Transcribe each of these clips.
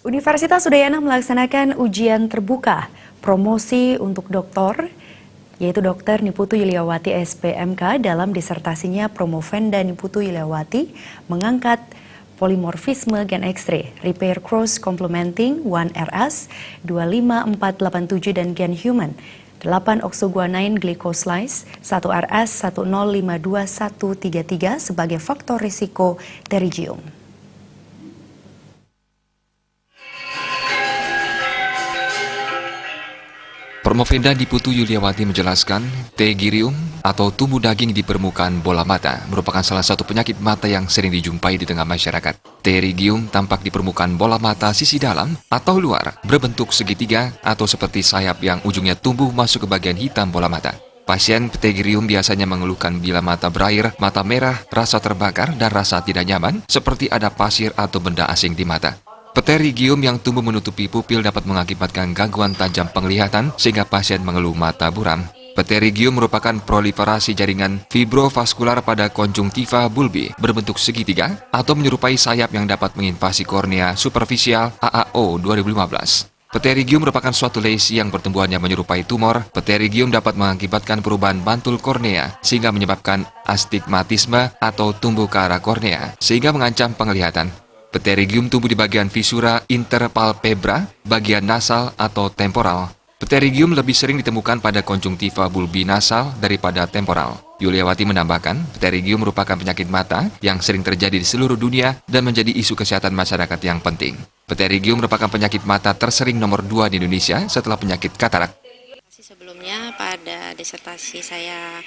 Universitas Udayana melaksanakan ujian terbuka promosi untuk doktor, yaitu Dr. Niputu Yuliawati SPMK dalam disertasinya Promovenda Niputu Yuliawati mengangkat polimorfisme gen X-ray, repair cross complementing 1RS 25487 dan gen human 8 oxoguanine glycosylase 1RS 1052133 sebagai faktor risiko pterygium. Promovenda Niputu Yuliawati menjelaskan, pterygium atau tumbuh daging di permukaan bola mata merupakan salah satu penyakit mata yang sering dijumpai di tengah masyarakat. Pterygium tampak di permukaan bola mata sisi dalam atau luar, berbentuk segitiga atau seperti sayap yang ujungnya tumbuh masuk ke bagian hitam bola mata. Pasien pterygium biasanya mengeluhkan bila mata berair, mata merah, rasa terbakar, dan rasa tidak nyaman, seperti ada pasir atau benda asing di mata. Pterygium yang tumbuh menutupi pupil dapat mengakibatkan gangguan tajam penglihatan sehingga pasien mengeluh mata buram. Pterygium merupakan proliferasi jaringan fibrovaskular pada konjungtiva bulbi berbentuk segitiga atau menyerupai sayap yang dapat menginvasi kornea superficial AAO 2015. Pterygium merupakan suatu lesi yang pertumbuhannya menyerupai tumor. Pterygium dapat mengakibatkan perubahan bantul kornea sehingga menyebabkan astigmatisme atau tumbuh ke arah kornea sehingga mengancam penglihatan. Pterygium tumbuh di bagian visura interpalpebra, bagian nasal atau temporal. Pterygium lebih sering ditemukan pada konjungtiva bulbi nasal daripada temporal. Yuliawati menambahkan, pterygium merupakan penyakit mata yang sering terjadi di seluruh dunia dan menjadi isu kesehatan masyarakat yang penting. Pterygium merupakan penyakit mata tersering nomor 2 di Indonesia setelah penyakit katarak. Sebelumnya pada disertasi saya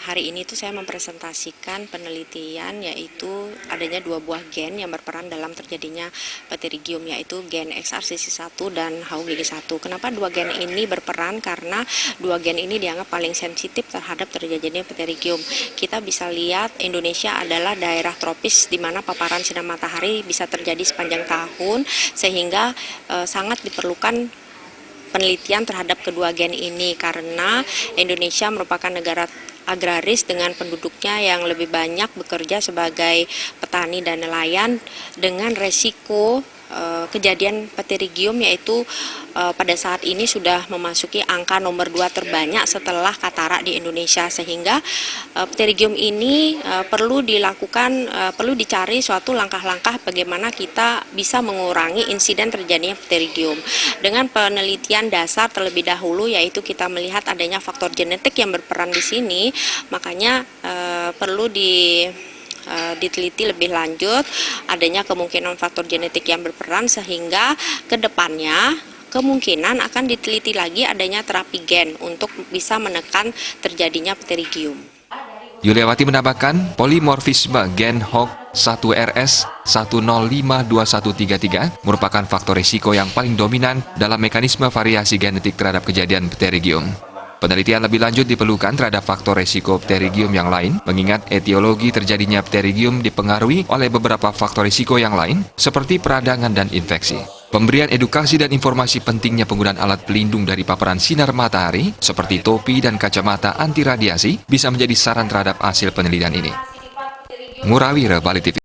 hari ini saya mempresentasikan penelitian yaitu adanya 2 buah gen yang berperan dalam terjadinya pterygium, yaitu gen XRCC1 dan HUGG1. Kenapa 2 gen ini berperan? Karena 2 gen ini dianggap paling sensitif terhadap terjadinya pterygium. Kita bisa lihat Indonesia adalah daerah tropis di mana paparan sinar matahari bisa terjadi sepanjang tahun, sehingga sangat diperlukan penelitian terhadap kedua gen ini karena Indonesia merupakan negara agraris dengan penduduknya yang lebih banyak bekerja sebagai petani dan nelayan dengan resiko kejadian pterygium yaitu pada saat ini sudah memasuki angka nomor 2 terbanyak setelah katarak di Indonesia, sehingga pterygium ini perlu dicari suatu langkah-langkah bagaimana kita bisa mengurangi insiden terjadinya pterygium. Dengan penelitian dasar terlebih dahulu yaitu kita melihat adanya faktor genetik yang berperan di sini, makanya perlu diteliti lebih lanjut adanya kemungkinan faktor genetik yang berperan, sehingga ke depannya kemungkinan akan diteliti lagi adanya terapi gen untuk bisa menekan terjadinya pterygium. Yuliawati menambahkan, polimorfisme gen HOG1RS 1052133 merupakan faktor risiko yang paling dominan dalam mekanisme variasi genetik terhadap kejadian pterygium. Penelitian lebih lanjut diperlukan terhadap faktor risiko pterygium yang lain, mengingat etiologi terjadinya pterygium dipengaruhi oleh beberapa faktor risiko yang lain, seperti peradangan dan infeksi. Pemberian edukasi dan informasi pentingnya penggunaan alat pelindung dari paparan sinar matahari, seperti topi dan kacamata anti radiasi, bisa menjadi saran terhadap hasil penelitian ini. Ngurawira, Bali TV.